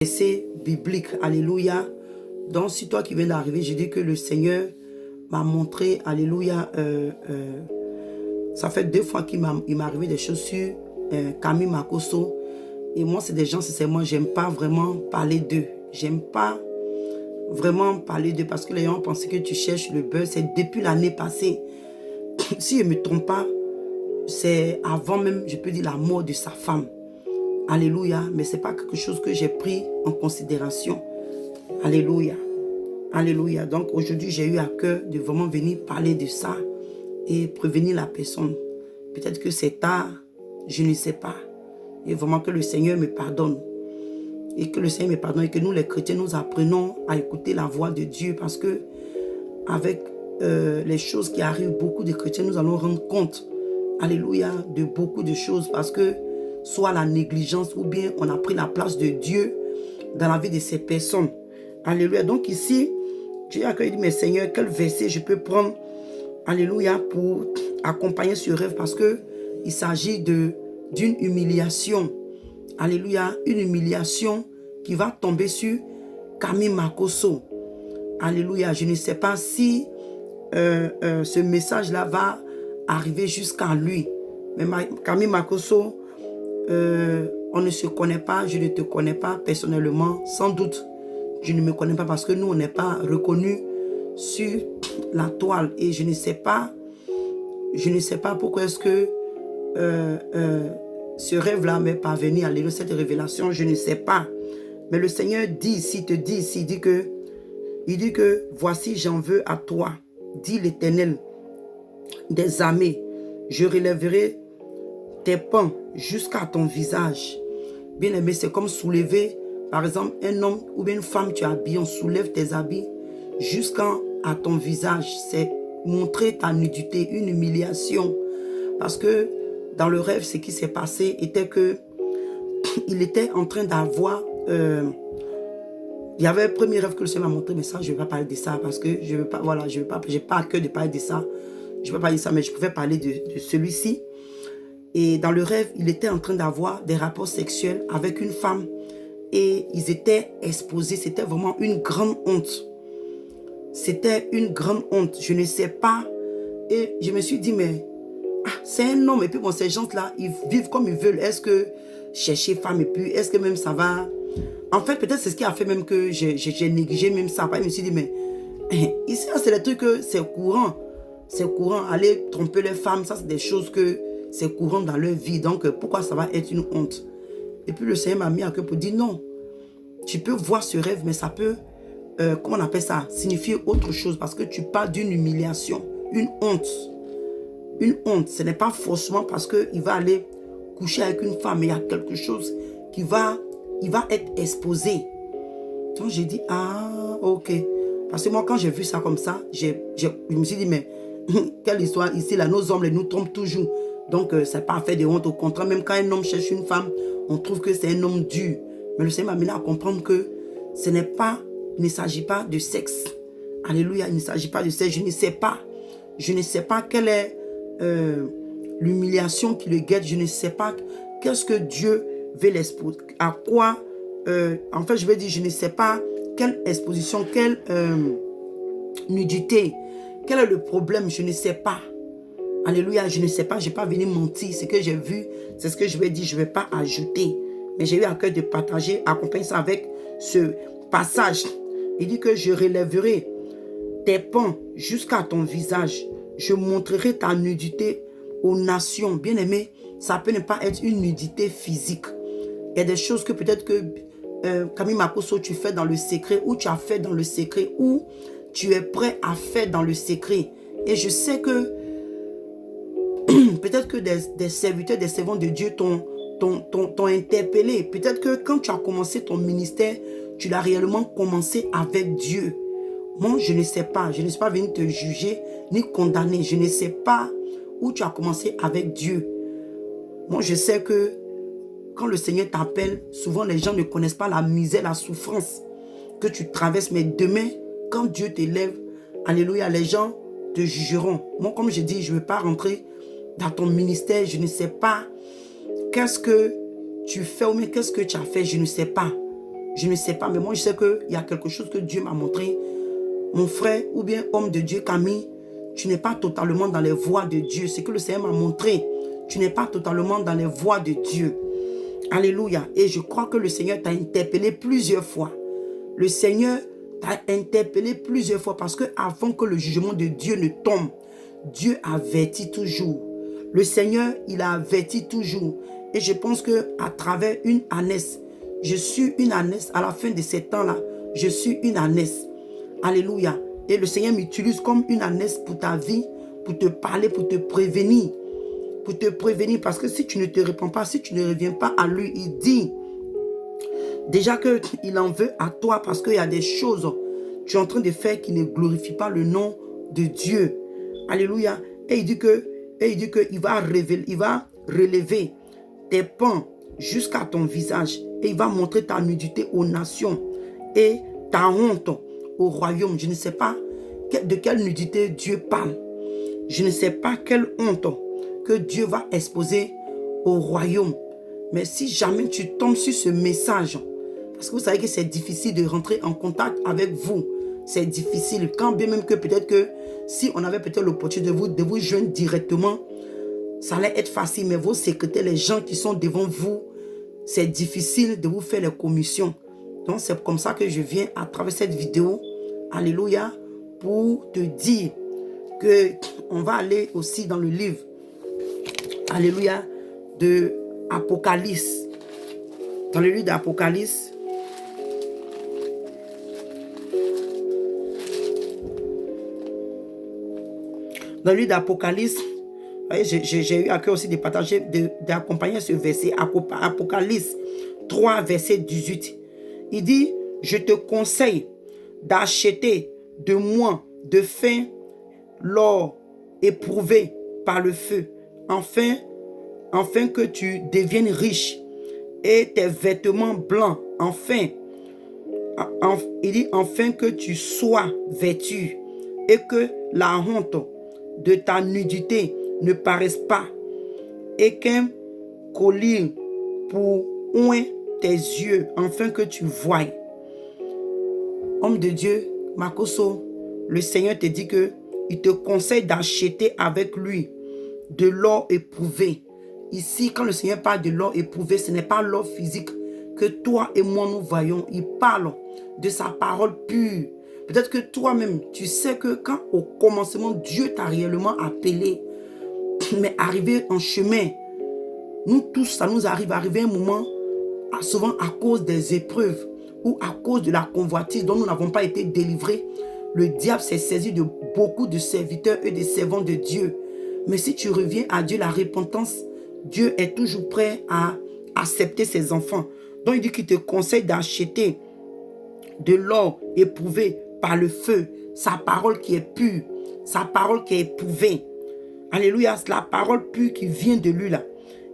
Verset biblique, alléluia. Donc si toi qui viens d'arriver, je dis que le Seigneur m'a montré, alléluia, ça fait 2 fois qu'il m'est arrivé des choses sur Camille Makosso. Et moi, c'est des gens, sincèrement, j'aime pas vraiment parler d'eux. J'aime pas vraiment parler d'eux parce que les gens pensent que tu cherches le buzz. C'est depuis l'année passée. Si je ne me trompe pas, c'est avant même, je peux dire, la mort de sa femme. Alléluia. Mais ce n'est pas quelque chose que j'ai pris en considération. Alléluia. Alléluia. Donc aujourd'hui, j'ai eu à cœur de vraiment venir parler de ça et prévenir la personne. Peut-être que c'est tard, je ne sais pas. Et vraiment que le Seigneur me pardonne. Et que le Seigneur me pardonne et que nous les chrétiens, nous apprenons à écouter la voix de Dieu. Parce que avec les choses qui arrivent, beaucoup de chrétiens, nous allons rendre compte, alléluia, de beaucoup de choses. Parce que soit la négligence ou bien on a pris la place de Dieu dans la vie de ces personnes. Alléluia. Donc ici, j'ai accueilli, mais Seigneur, quel verset je peux prendre, alléluia, pour accompagner ce rêve, parce que il s'agit d'une humiliation. Alléluia, une humiliation qui va tomber sur Camille Makosso. Alléluia, je ne sais pas si ce message-là va arriver jusqu'à lui. Mais Camille Makosso, on ne se connaît pas, je ne te connais pas personnellement, sans doute. Je ne me connais pas parce que nous, on n'est pas reconnus sur la toile. Et je ne sais pas pourquoi est-ce que ce rêve-là m'est parvenu, alléluia, cette révélation, je ne sais pas. Mais le Seigneur dit ici, il dit que voici, j'en veux à toi, dit l'Éternel des armées, je relèverai tes pans jusqu'à ton visage. Bien aimé, c'est comme soulever, par exemple, un homme ou bien une femme, tu habilles, on soulève tes habits jusqu'à ton visage. C'est montrer ta nudité, une humiliation. Parce que dans le rêve, ce qui s'est passé était que il était en train d'avoir... il y avait un premier rêve que le Seigneur m'a montré, mais ça, je ne vais pas parler de ça parce que je veux pas, voilà, j'ai pas à cœur de parler de ça. Je ne peux pas dire ça, mais je pouvais parler de celui-ci. Et dans le rêve, il était en train d'avoir des rapports sexuels avec une femme. Et ils étaient exposés. C'était vraiment une grande honte. C'était une grande honte. Je ne sais pas. Et je me suis dit, mais c'est un homme. Et puis bon, ces gens-là, ils vivent comme ils veulent. Est-ce que chercher femme et puis est-ce que même ça va... En fait, peut-être c'est ce qui a fait même que j'ai négligé même ça. Je me suis dit, mais ici, c'est des trucs que c'est courant. C'est courant. Aller tromper les femmes, ça c'est des choses que c'est courant dans leur vie. Donc, pourquoi ça va être une honte? Et puis le Seigneur m'a mis à cœur pour dire non. Tu peux voir ce rêve, mais ça peut, comment on appelle ça, signifier autre chose. Parce que tu parles d'une humiliation, une honte. Une honte, ce n'est pas forcément parce qu'il va aller coucher avec une femme. Mais il y a quelque chose qui va être exposé. Donc j'ai dit, ah, ok. Parce que moi, quand j'ai vu ça comme ça, je me suis dit, mais quelle histoire ici, là, nos hommes nous trompent toujours. Donc, ce n'est pas affaire de honte. Au contraire, même quand un homme cherche une femme, on trouve que c'est un homme dur. Mais le Seigneur m'a amené à comprendre que il ne s'agit pas de sexe. Alléluia, il ne s'agit pas de sexe. Je ne sais pas quelle est l'humiliation qui le guette. Je ne sais pas qu'est-ce que Dieu veut l'exposer. À quoi, en fait, je vais dire, je ne sais pas quelle exposition, quelle nudité, quel est le problème, je ne sais pas. Alléluia, je ne sais pas, je n'ai pas venu mentir. Ce que j'ai vu, c'est ce que je vais dire, je ne vais pas ajouter. Mais j'ai eu à cœur de partager, accompagner ça avec ce passage. Il dit que je relèverai tes pans jusqu'à ton visage. Je montrerai ta nudité aux nations. Bien aimé, ça peut ne pas être une nudité physique. Il y a des choses que peut-être que Camille Makosso, tu fais dans le secret, ou tu as fait dans le secret, ou tu es prêt à faire dans le secret. Et je sais que peut-être que des serviteurs, des servants de Dieu t'ont interpellé. Peut-être que quand tu as commencé ton ministère, tu l'as réellement commencé avec Dieu. Moi, je ne sais pas. Je ne suis pas venu te juger ni condamner. Je ne sais pas où tu as commencé avec Dieu. Moi, je sais que quand le Seigneur t'appelle, souvent les gens ne connaissent pas la misère, la souffrance que tu traverses. Mais demain, quand Dieu t'élève, alléluia, les gens te jugeront. Moi, comme je dis, je ne veux pas rentrer dans ton ministère. Je ne sais pas qu'est-ce que tu fais ou même qu'est-ce que tu as fait. Je ne sais pas. Je ne sais pas, mais moi je sais qu'il y a quelque chose que Dieu m'a montré. Mon frère ou bien homme de Dieu, Camille, tu n'es pas totalement dans les voies de Dieu. C'est que le Seigneur m'a montré. Tu n'es pas totalement dans les voies de Dieu. Alléluia. Et je crois que le Seigneur t'a interpellé plusieurs fois. Le Seigneur t'a interpellé plusieurs fois parce que avant que le jugement de Dieu ne tombe, Dieu avertit toujours. Le Seigneur, il a averti toujours. Et je pense qu'à travers une ânesse, je suis une ânesse à la fin de ces temps-là. Je suis une ânesse. Alléluia. Et le Seigneur m'utilise comme une ânesse pour ta vie, pour te parler, pour te prévenir. Pour te prévenir, parce que si tu ne te réponds pas, si tu ne reviens pas à lui, il dit déjà qu'il en veut à toi parce qu'il y a des choses que tu es en train de faire qui ne glorifient pas le nom de Dieu. Alléluia. Et il dit qu'il va relever tes pans jusqu'à ton visage et il va montrer ta nudité aux nations et ta honte au royaume. Je ne sais pas de quelle nudité Dieu parle. Je ne sais pas quelle honte que Dieu va exposer au royaume. Mais si jamais tu tombes sur ce message, parce que vous savez que c'est difficile de rentrer en contact avec vous. C'est difficile. Quand bien même que peut-être que si on avait peut-être l'opportunité de vous joindre directement, ça allait être facile. Mais vos secrétaires, les gens qui sont devant vous, c'est difficile de vous faire les commissions. Donc c'est comme ça que je viens à travers cette vidéo, alléluia, pour te dire qu'on va aller aussi dans le livre, alléluia, de Apocalypse. Dans le livre d'Apocalypse, dans le livre d'Apocalypse, j'ai eu à cœur aussi de partager, d'accompagner ce verset, Apocalypse 3, verset 18. Il dit, je te conseille d'acheter de moi de fin l'or éprouvé par le feu, afin que tu deviennes riche et tes vêtements blancs, il dit enfin que tu sois vêtu et que la honte de ta nudité ne paraisse pas et qu'un collier pour oint tes yeux afin que tu voies. Homme de Dieu, Makoso, le Seigneur te dit que il te conseille d'acheter avec lui de l'or éprouvé. Ici, quand le Seigneur parle de l'or éprouvé, ce n'est pas l'or physique que toi et moi nous voyons. Il parle de sa parole pure. Peut-être que toi-même, tu sais que quand au commencement, Dieu t'a réellement appelé, mais arrivé en chemin, nous tous, ça nous arrive à un moment, souvent à cause des épreuves ou à cause de la convoitise dont nous n'avons pas été délivrés. Le diable s'est saisi de beaucoup de serviteurs et de servants de Dieu. Mais si tu reviens à Dieu, la repentance, Dieu est toujours prêt à accepter ses enfants. Donc il dit qu'il te conseille d'acheter de l'or éprouvé par le feu, sa parole qui est pure, sa parole qui est éprouvée. Alléluia, c'est la parole pure qui vient de lui là.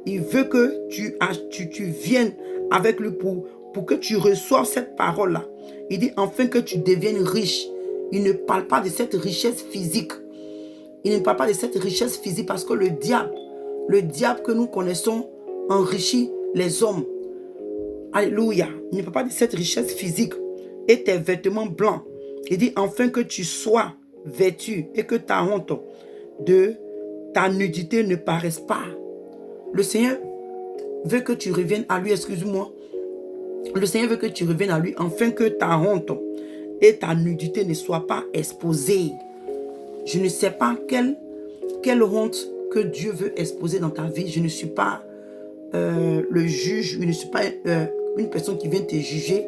Il veut que tu viennes avec lui pour que tu reçoives cette parole là. Il dit enfin que tu deviennes riche. Il ne parle pas de cette richesse physique. Il ne parle pas de cette richesse physique parce que le diable que nous connaissons enrichit les hommes. Alléluia. Il ne parle pas de cette richesse physique et tes vêtements blancs. Il dit enfin que tu sois vêtu et que ta honte de ta nudité ne paraisse pas. Le Seigneur veut que tu reviennes à lui, excuse-moi. Le Seigneur veut que tu reviennes à lui afin que ta honte et ta nudité ne soient pas exposées. Je ne sais pas quelle honte que Dieu veut exposer dans ta vie. Je ne suis pas le juge, je ne suis pas une personne qui vient te juger.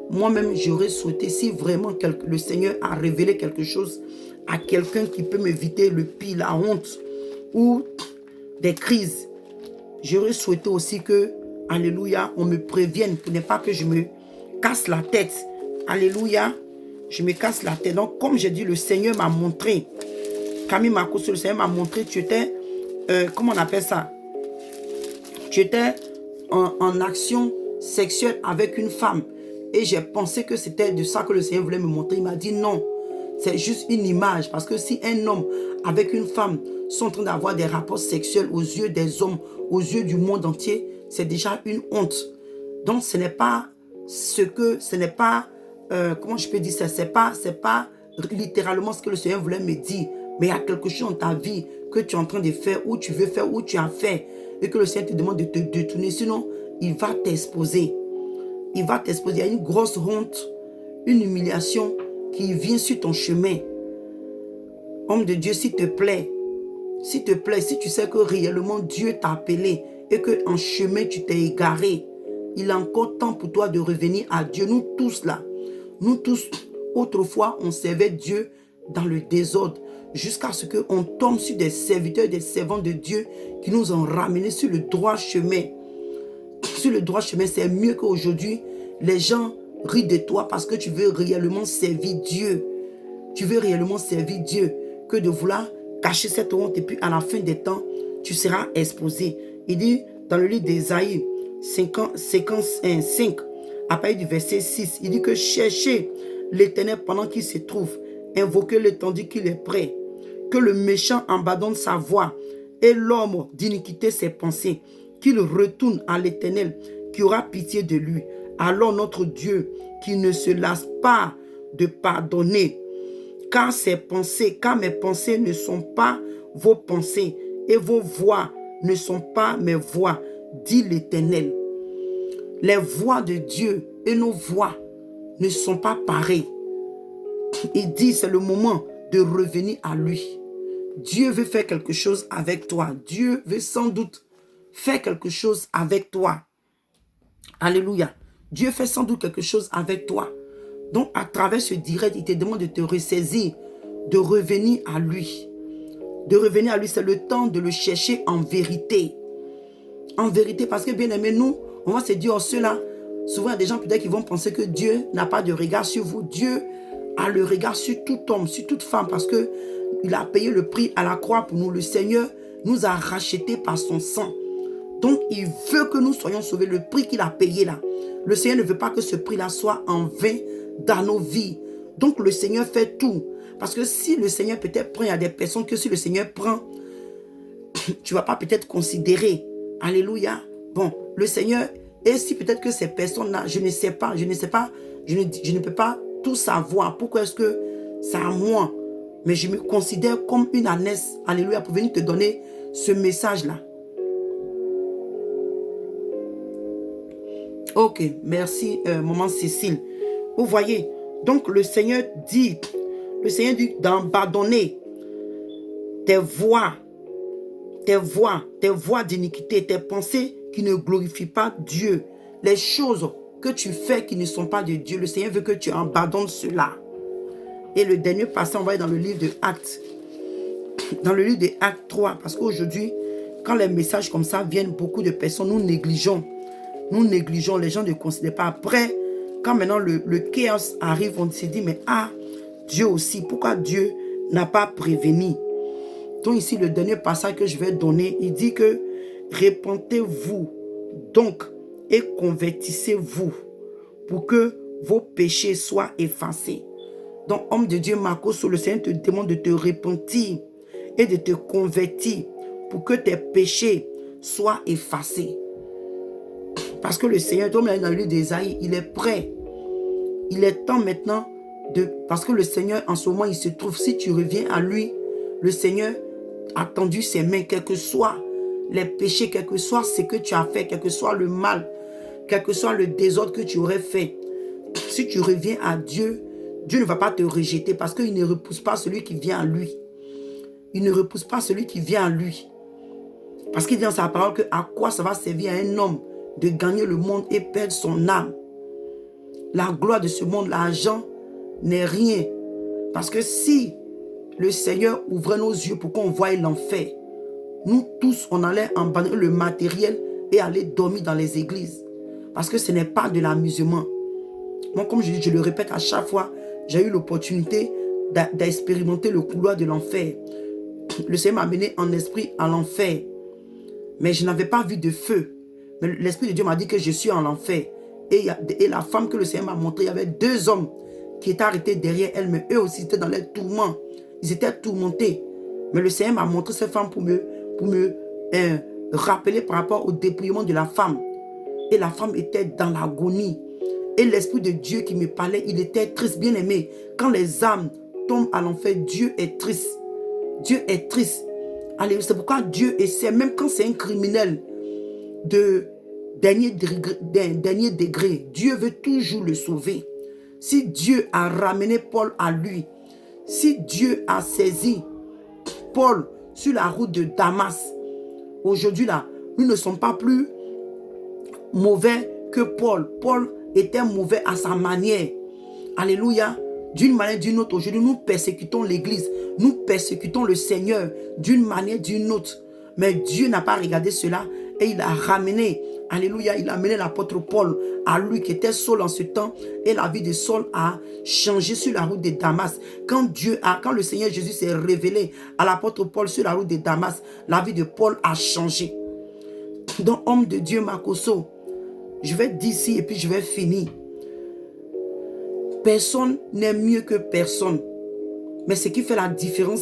Moi-même, j'aurais souhaité, si vraiment le Seigneur a révélé quelque chose à quelqu'un qui peut m'éviter le pire, la honte ou des crises, j'aurais souhaité aussi que, alléluia, on me prévienne pour ne pas que je me casse la tête. Alléluia, je me casse la tête. Donc, comme j'ai dit, le Seigneur m'a montré, Camille Makoso, le Seigneur m'a montré, tu étais, comment on appelle ça? Tu étais en action sexuelle avec une femme. Et j'ai pensé que c'était de ça que le Seigneur voulait me montrer. Il m'a dit non, c'est juste une image. Parce que si un homme avec une femme sont en train d'avoir des rapports sexuels aux yeux des hommes, aux yeux du monde entier, c'est déjà une honte. Donc ce n'est pas ce n'est pas, comment je peux dire ça, c'est pas littéralement ce que le Seigneur voulait me dire, mais il y a quelque chose dans ta vie que tu es en train de faire, ou tu veux faire, ou tu as fait, et que le Seigneur te demande de te détourner, sinon il va t'exposer. Il va t'exposer. Il y a une grosse honte, une humiliation qui vient sur ton chemin. Homme de Dieu, s'il te plaît, si tu sais que réellement Dieu t'a appelé et qu'en chemin tu t'es égaré, il est encore temps pour toi de revenir à Dieu. Nous tous là, nous tous, autrefois, on servait Dieu dans le désordre jusqu'à ce qu'on tombe sur des serviteurs, des servants de Dieu qui nous ont ramenés sur le droit chemin. Sur le droit chemin, c'est mieux qu'aujourd'hui, les gens rient de toi parce que tu veux réellement servir Dieu. Tu veux réellement servir Dieu que de vouloir cacher cette honte et puis à la fin des temps, tu seras exposé. Il dit dans le livre d'Ésaïe 55, à partir du verset 6, il dit que cherchez l'Éternel pendant qu'il se trouve, invoquez-le tandis qu'il est prêt, que le méchant abandonne sa voie et l'homme d'iniquité ses pensées, qu'il retourne à l'Éternel, qui aura pitié de lui. Alors notre Dieu, qui ne se lasse pas de pardonner, car mes pensées ne sont pas vos pensées, et vos voix ne sont pas mes voix, dit l'Éternel. Les voix de Dieu et nos voix ne sont pas pareilles. Il dit, c'est le moment de revenir à lui. Dieu veut faire quelque chose avec toi. Dieu veut sans doute faire quelque chose avec toi. Alléluia. Dieu fait sans doute quelque chose avec toi. Donc, à travers ce direct, il te demande de te ressaisir, de revenir à lui. De revenir à lui, c'est le temps de le chercher en vérité. En vérité, parce que bien aimé, nous, on va se dire, oh, ceux-là, souvent, il y a des gens peut-être qui vont penser que Dieu n'a pas de regard sur vous. Dieu a le regard sur tout homme, sur toute femme, parce qu'il a payé le prix à la croix pour nous. Le Seigneur nous a rachetés par son sang. Donc, il veut que nous soyons sauvés. Le prix qu'il a payé là, le Seigneur ne veut pas que ce prix-là soit en vain dans nos vies. Donc, le Seigneur fait tout. Parce que si le Seigneur peut-être prend, il y a des personnes que si le Seigneur prend, tu ne vas pas peut-être considérer. Alléluia. Bon, le Seigneur, et si peut-être que ces personnes-là, je ne sais pas, je ne peux pas tout savoir. Pourquoi est-ce que c'est à moi? Mais je me considère comme une ânesse, alléluia, pour venir te donner ce message-là. Ok, merci, maman Cécile. Vous voyez, donc le Seigneur dit d'abandonner tes voix d'iniquité, tes pensées qui ne glorifient pas Dieu, les choses que tu fais qui ne sont pas de Dieu. Le Seigneur veut que tu abandonnes cela. Et le dernier passage, on va aller dans le livre de Actes. Dans le livre de Actes 3, parce qu'aujourd'hui, quand les messages comme ça viennent, beaucoup de personnes, nous négligeons. Nous négligeons, les gens ne considèrent pas. Après, quand maintenant le chaos arrive, on se dit, mais Dieu aussi, pourquoi Dieu n'a pas prévenu? Donc ici, le dernier passage que je vais donner, il dit que repentez-vous donc et convertissez-vous pour que vos péchés soient effacés. Donc, homme de Dieu, Marcos, le Seigneur te demande de te repentir et de te convertir pour que tes péchés soient effacés. Parce que le Seigneur, comme dans le livre d'Ésaïe, il est prêt. Il est temps maintenant parce que le Seigneur, en ce moment, il se trouve, si tu reviens à lui, le Seigneur a tendu ses mains, quel que soit les péchés, quel que soit ce que tu as fait, quel que soit le mal, quel que soit le désordre que tu aurais fait. Si tu reviens à Dieu, Dieu ne va pas te rejeter parce qu'il ne repousse pas celui qui vient à lui. Il ne repousse pas celui qui vient à lui. Parce qu'il dit dans sa parole que à quoi ça va servir à un homme de gagner le monde et perdre son âme. La gloire de ce monde, l'argent n'est rien. Parce que si le Seigneur ouvrait nos yeux pour qu'on voie l'enfer, nous tous, on allait abandonner le matériel et aller dormir dans les églises. Parce que ce n'est pas de l'amusement. Moi, comme je dis, je le répète à chaque fois, j'ai eu l'opportunité d'expérimenter le couloir de l'enfer. Le Seigneur m'a mené en esprit à l'enfer. Mais je n'avais pas vu de feu. Mais l'Esprit de Dieu m'a dit que je suis en enfer. Et la femme que le Seigneur m'a montrée, il y avait deux hommes qui étaient arrêtés derrière elle, mais eux aussi étaient dans les tourments. Ils étaient tourmentés. Mais le Seigneur m'a montré cette femme pour me rappeler par rapport au dépouillement de la femme. Et la femme était dans l'agonie. Et l'Esprit de Dieu qui me parlait, il était triste, bien aimé. Quand les âmes tombent à l'enfer, Dieu est triste. Dieu est triste. Allez, c'est pourquoi Dieu essaie, même quand c'est un criminel de dernier degré, Dieu veut toujours le sauver. Si Dieu a ramené Paul à lui, si Dieu a saisi Paul sur la route de Damas, aujourd'hui là, nous ne sommes pas plus mauvais que Paul. Paul était mauvais à sa manière. Alléluia. D'une manière ou d'une autre, aujourd'hui, nous persécutons l'Église. Nous persécutons le Seigneur d'une manière ou d'une autre. Mais Dieu n'a pas regardé cela et il a ramené, alléluia, il a amené l'apôtre Paul à lui qui était Saul en ce temps. Et la vie de Saul a changé sur la route de Damas. Quand le Seigneur Jésus s'est révélé à l'apôtre Paul sur la route de Damas, la vie de Paul a changé. Donc, homme de Dieu, Makoso, je vais dire ici et puis je vais finir. Personne n'est mieux que personne. Mais ce qui fait la différence,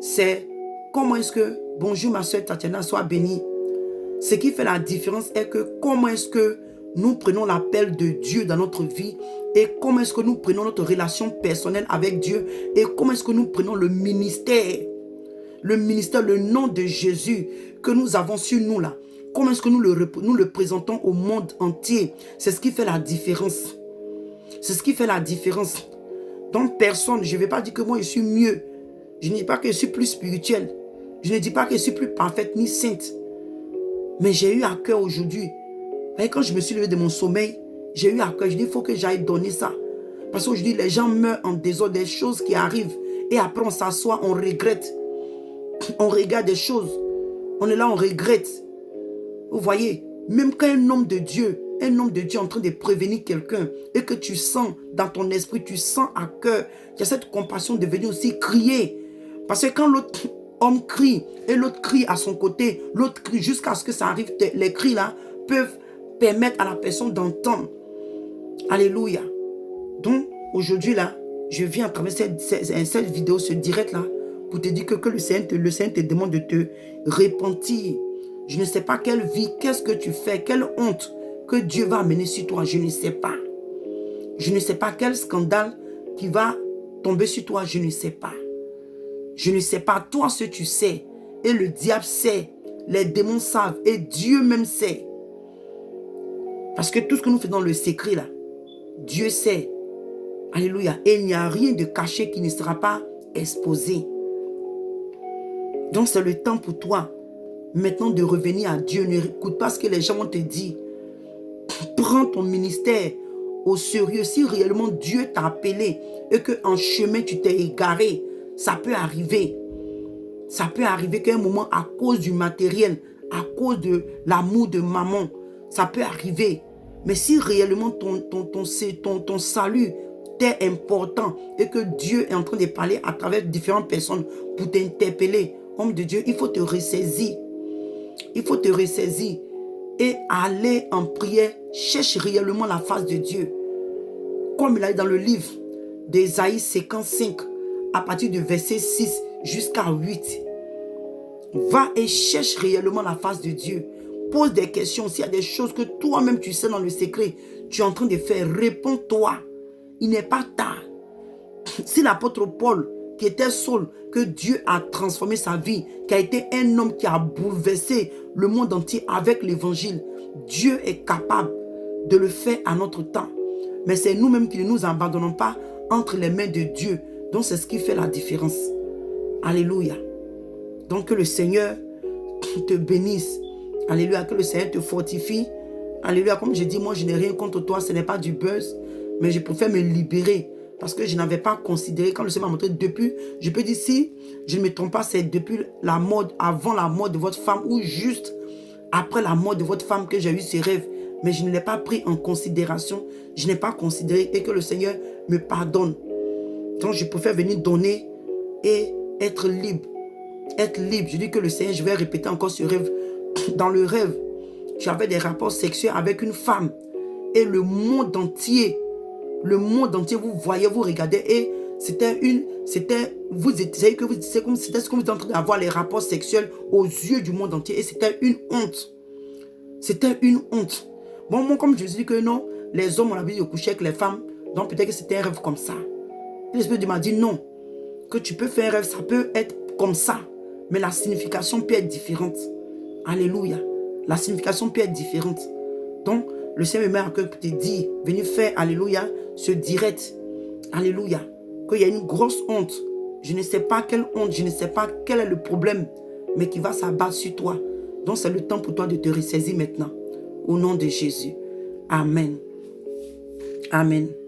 c'est comment est-ce que, bonjour ma soeur Tatiana, sois bénie. Ce qui fait la différence est que comment est-ce que nous prenons l'appel de Dieu dans notre vie et comment est-ce que nous prenons notre relation personnelle avec Dieu et comment est-ce que nous prenons le ministère, le nom de Jésus que nous avons sur nous là. Comment est-ce que nous le présentons au monde entier? C'est ce qui fait la différence. C'est ce qui fait la différence. Donc personne, je ne vais pas dire que moi je suis mieux. Je ne dis pas que je suis plus spirituel. Je ne dis pas que je suis plus parfaite ni sainte. Mais j'ai eu à cœur aujourd'hui. Quand je me suis levé de mon sommeil, j'ai eu à cœur. Je dis, il faut que j'aille donner ça. Parce qu'aujourd'hui, les gens meurent en désordre, des choses qui arrivent. Et après, on s'assoit, on regrette. On regarde des choses. On est là, on regrette. Vous voyez, même quand un homme de Dieu est en train de prévenir quelqu'un et que tu sens dans ton esprit, tu sens à cœur, il y a cette compassion de venir aussi crier. Parce que quand l'autre homme crie et l'autre crie à son côté, l'autre crie jusqu'à ce que ça arrive, les cris là peuvent permettre à la personne d'entendre. Alléluia. Donc aujourd'hui là, je viens à travers cette vidéo, ce direct là, pour te dire que le Seigneur te demande de te repentir. Je ne sais pas quelle vie, qu'est-ce que tu fais, quelle honte que Dieu va amener sur toi, je ne sais pas. Je ne sais pas quel scandale qui va tomber sur toi, je ne sais pas. Je ne sais pas, toi ce que tu sais, et le diable sait, les démons savent, et Dieu même sait. Parce que tout ce que nous faisons dans le secret là, Dieu sait. Alléluia. Et il n'y a rien de caché qui ne sera pas exposé. Donc c'est le temps pour toi maintenant de revenir à Dieu. Ne écoute pas ce que les gens vont te dire. Prends ton ministère au sérieux. Si réellement Dieu t'a appelé et qu'en chemin tu t'es égaré, ça peut arriver. Ça peut arriver qu'à un moment, à cause du matériel, à cause de l'amour de maman, ça peut arriver. Mais si réellement ton salut t'est important et que Dieu est en train de parler à travers différentes personnes pour t'interpeller, homme de Dieu, il faut te ressaisir. Il faut te ressaisir et aller en prière. Cherche réellement la face de Dieu. Comme il a dit dans le livre d'Ésaïe 55, à partir du verset 6 jusqu'à 8. Va et cherche réellement la face de Dieu. Pose des questions. S'il y a des choses que toi-même tu sais dans le secret, tu es en train de faire, réponds-toi. Il n'est pas tard. Si l'apôtre Paul, qui était Saul, que Dieu a transformé sa vie, qui a été un homme qui a bouleversé le monde entier avec l'évangile, Dieu est capable de le faire à notre temps. Mais c'est nous-mêmes qui ne nous abandonnons pas entre les mains de Dieu. Donc c'est ce qui fait la différence. Alléluia. Donc que le Seigneur te bénisse. Alléluia. Que le Seigneur te fortifie. Alléluia. Comme je dis, moi je n'ai rien contre toi. Ce n'est pas du buzz. Mais je préfère me libérer. Parce que je n'avais pas considéré, quand le Seigneur m'a montré depuis, je peux dire si je ne me trompe pas, c'est depuis la mort, avant la mort de votre femme ou juste après la mort de votre femme que j'ai eu ce rêve. Mais je ne l'ai pas pris en considération. Je n'ai pas considéré et que le Seigneur me pardonne. Donc je préfère venir donner et être libre. Être libre. Je dis que le Seigneur, je vais répéter encore ce rêve. Dans le rêve, tu avais des rapports sexuels avec une femme. Et le monde entier, vous voyez, vous regardez. Et c'était comme si vous étiez en train d'avoir les rapports sexuels aux yeux du monde entier. Et c'était une honte. C'était une honte. Bon, moi, comme je dis que non, les hommes ont l'habitude de coucher avec les femmes. Donc peut-être que c'était un rêve comme ça. L'Esprit de Dieu m'a dit non. Que tu peux faire un rêve, ça peut être comme ça. Mais la signification peut être différente. Alléluia. La signification peut être différente. Donc, le Seigneur me met à cœur pour te dire, venez faire, alléluia, ce direct. Alléluia. Qu'il y a une grosse honte. Je ne sais pas quelle honte, je ne sais pas quel est le problème, mais qui va s'abattre sur toi. Donc, c'est le temps pour toi de te ressaisir maintenant. Au nom de Jésus. Amen. Amen.